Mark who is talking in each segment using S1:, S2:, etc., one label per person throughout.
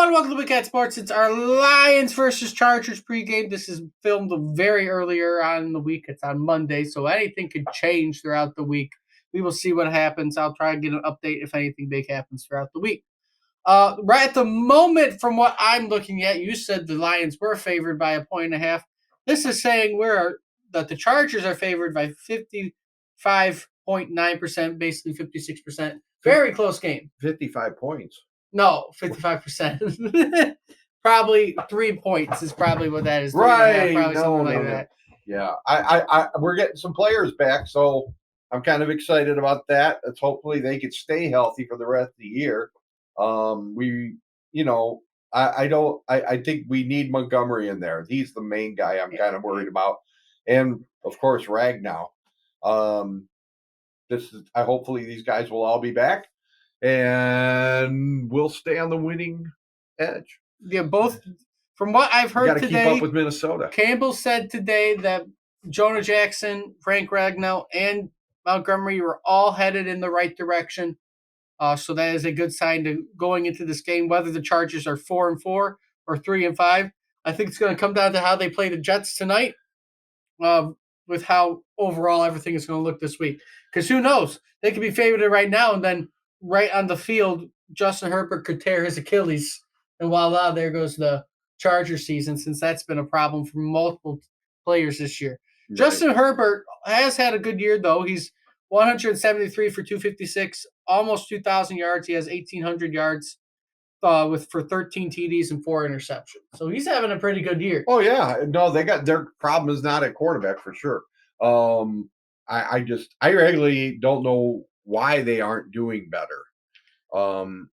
S1: and welcome to Weekend Sports. It's our Lions versus Chargers pregame. This is filmed very earlier on in the week. It's on Monday, so anything could change throughout the week. We will see what happens. I'll try and get an update if anything big happens throughout the week. Right at the moment, from what I'm looking at, you said the Lions were favored by 1.5. This is saying that the Chargers are favored by 55.9%, basically 56%. Very close game.
S2: 55 points.
S1: No, 55%. Probably 3 points is probably what that is.
S2: Right.
S1: Probably something like that.
S2: Yeah. We're getting some players back, so I'm kind of excited about that. It's hopefully they could stay healthy for the rest of the year. I think we need Montgomery in there. He's the main guy I'm kind of worried about. And of course, Ragnow. Hopefully these guys will all be back and we'll stay on the winning edge.
S1: Yeah, both. From what I've heard today,
S2: keep up with Minnesota.
S1: Campbell said today that Jonah Jackson, Frank Ragnow, and Montgomery were all headed in the right direction. So that is a good sign to going into this game. Whether the Chargers are 4-4 or 3-5, I think it's going to come down to how they play the Jets tonight. With how overall everything is going to look this week. Because who knows? They could be favored right now, and then right on the field, Justin Herbert could tear his Achilles, and voila, there goes the Charger season, since that's been a problem for multiple players this year. Right. Justin Herbert has had a good year, though. He's 173 for 256, almost 2,000 yards. He has 1,800 yards for 13 TDs and 4 interceptions. So he's having a pretty good year.
S2: Oh, yeah. No, their problem is not at quarterback for sure. I really don't know why they aren't doing better.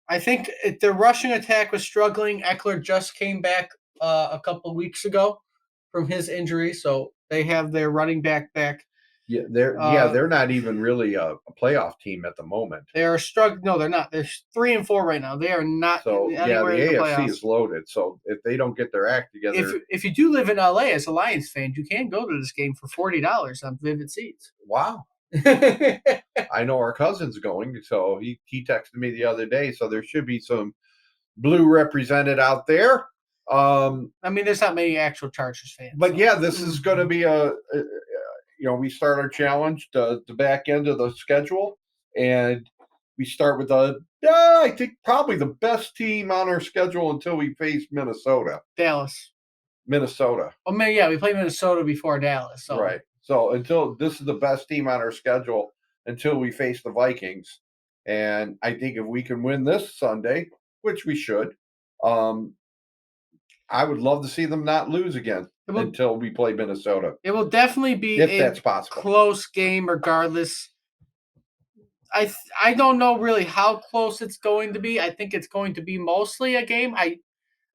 S1: I think the rushing attack was struggling. Eckler just came back a couple of weeks ago from his injury, so they have their running back back.
S2: Yeah, they're not even really a playoff team at the moment.
S1: They are struggling. No, they're not. They're 3-4 right now. They are not.
S2: So anywhere the AFC is loaded. So if they don't get their act together,
S1: if you do live in LA as a Lions fan, you can go to this game for $40 on Vivid Seats.
S2: Wow. I know our cousin's going, so he texted me the other day. So there should be some blue represented out there.
S1: There's not many actual Chargers fans.
S2: But yeah, this is going to be we start our challenge to the back end of the schedule, and we start with I think probably the best team on our schedule until we face Minnesota. Minnesota.
S1: Oh man, yeah, we played Minnesota before Dallas. So.
S2: Right. So until this is the best team on our schedule until we face the Vikings, and I think if we can win this Sunday, which we should, I would love to see them not lose again until we play Minnesota.
S1: It will definitely be
S2: that's possible.
S1: Close game regardless. I don't know really how close it's going to be. I think it's going to be mostly a game. I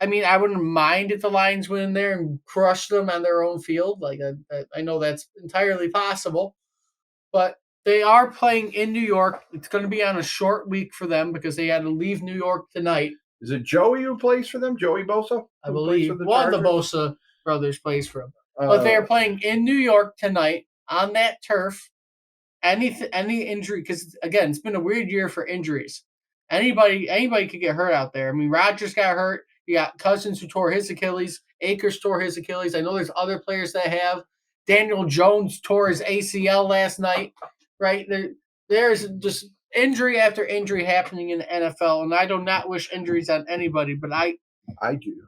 S1: wouldn't mind if the Lions went in there and crushed them on their own field. Like I know that's entirely possible. But they are playing in New York. It's going to be on a short week for them because they had to leave New York tonight.
S2: Is it Joey who plays for them? Joey Bosa?
S1: I believe one of the Bosa brothers plays for them. But they are playing in New York tonight on that turf. Any injury, because again, it's been a weird year for injuries. Anybody could get hurt out there. I mean, Rodgers got hurt. You got Cousins who tore his Achilles. Akers tore his Achilles. I know there's other players that have. Daniel Jones tore his ACL last night. Right there's just injury after injury happening in the NFL, and I do not wish injuries on anybody, but I
S2: do.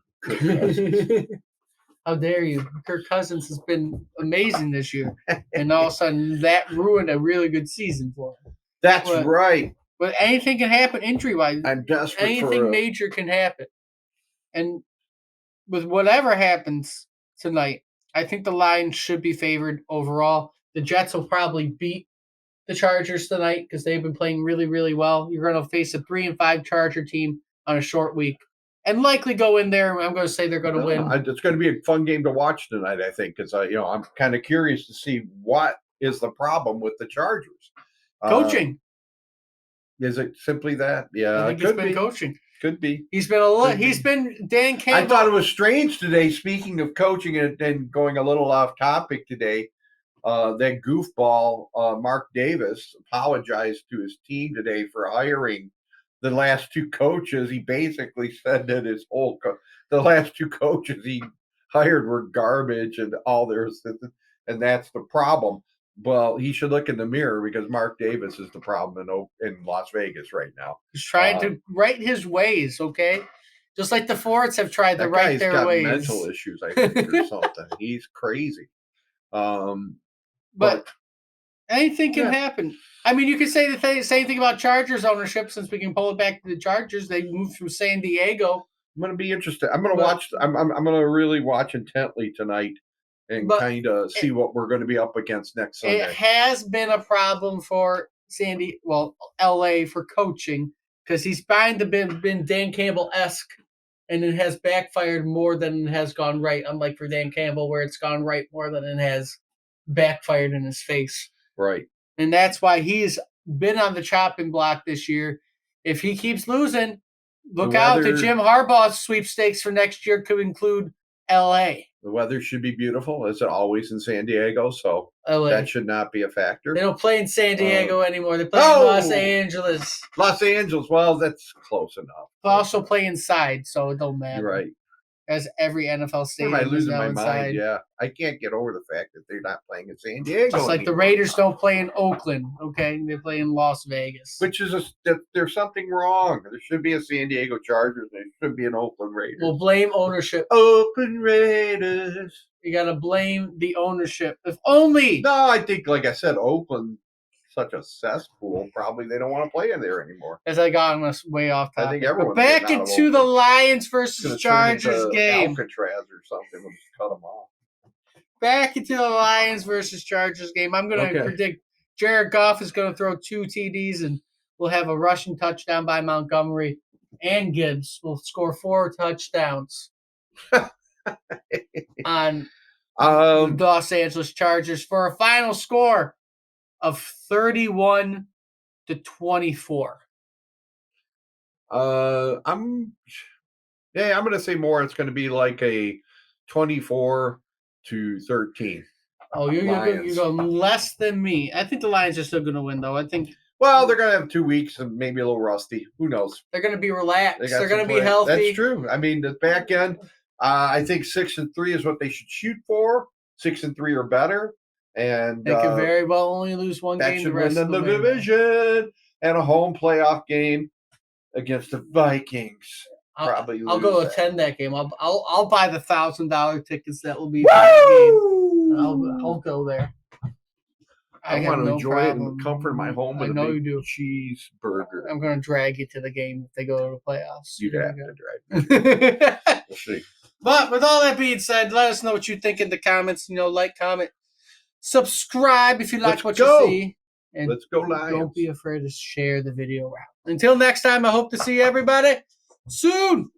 S1: How dare you? Kirk Cousins has been amazing this year, and all of a sudden that ruined a really good season for him.
S2: That's right.
S1: But anything can happen injury-wise.
S2: I'm desperate
S1: anything major can happen. And with whatever happens tonight, I think the Lions should be favored overall. The Jets will probably beat the Chargers tonight because they've been playing really, really well. You're going to face a 3-5 Charger team on a short week and likely go in there. I'm going to say they're going to win.
S2: It's going to be a fun game to watch tonight, I think, because I'm kind of curious to see what is the problem with the Chargers.
S1: Coaching.
S2: Is it simply that? Yeah,
S1: I think it's been coaching.
S2: Could be.
S1: He's been Dan Campbell.
S2: I thought it was strange today, speaking of coaching and going a little off topic today, that goofball Mark Davis apologized to his team today for hiring the last two coaches, he basically said that the last two coaches he hired were garbage and all their assistants, and that's the problem. Well, he should look in the mirror because Mark Davis is the problem in Las Vegas right now.
S1: He's trying to right his ways, okay? Just like the Fords have tried to
S2: That
S1: right
S2: guy's
S1: their
S2: got
S1: ways.
S2: mental issues, I think, or something. He's crazy.
S1: But anything can happen. I mean, you could say the same thing about Chargers ownership, since we can pull it back to the Chargers. They moved from San Diego.
S2: I'm going to be interested. I'm going to watch. I'm going to really watch intently tonight and kind of see what we're going to be up against next Sunday.
S1: It has been a problem for LA for coaching, because he's been Dan Campbell-esque, and it has backfired more than it has gone right, unlike for Dan Campbell, where it's gone right more than it has backfired in his face.
S2: Right.
S1: And that's why he's been on the chopping block this year. If he keeps losing, look out. The Jim Harbaugh's sweepstakes for next year could include L.A.
S2: The weather should be beautiful, as it always in San Diego, so
S1: LA.
S2: That should not be a factor.
S1: They don't play in San Diego anymore. They play in Los Angeles.
S2: Los Angeles, well, that's close enough.
S1: They also play inside, so it don't matter.
S2: You're right.
S1: As every NFL stadium
S2: am I losing my
S1: inside.
S2: mind? Yeah, I can't get over the fact that they're not playing in San Diego.
S1: Just like
S2: anymore.
S1: The Raiders don't play in Oakland, okay? They play in Las Vegas.
S2: Which is there's something wrong. There should be a San Diego Chargers. There should be an Oakland Raiders.
S1: We'll blame ownership.
S2: Oakland Raiders.
S1: You got to blame the ownership. If only.
S2: No, I think, like I said, Oakland, such a cesspool. Probably they don't want to play in there anymore.
S1: As I got us way off topic.
S2: I think everyone.
S1: Back into the Lions versus Chargers game.
S2: Alcatraz or something. We'll just cut them off.
S1: Back into the Lions versus Chargers game. I'm going to predict Jared Goff is going to throw 2 TDs, and we'll have a rushing touchdown by Montgomery, and Gibbs will score 4 touchdowns on the Los Angeles Chargers for a final score of 31-24.
S2: I'm going to say more. It's going to be like a 24-13.
S1: Oh, you're going less than me. I think the Lions are still going to win, though. I think.
S2: Well, they're going to have 2 weeks and maybe a little rusty. Who knows?
S1: They're going to be relaxed. They're going to be healthy.
S2: That's true. I mean, the back end, I think 6-3 is what they should shoot for. 6-3 or better. And
S1: they could very well only lose one game.
S2: That should win them the division and a home playoff game against the Vikings. Probably
S1: I'll go attend that game. I'll buy the $1,000 tickets that will be. I'll go there.
S2: I want to enjoy it in the comfort of my home with a big cheeseburger.
S1: I'm going to drag you to the game if they go to the playoffs.
S2: You'd have to drag me. We'll see.
S1: But with all that being said, let us know what you think in the comments. Like, comment, subscribe if you like what you see. And
S2: let's go Lions.
S1: Don't be afraid to share the video around. Until next time, I hope to see everybody soon.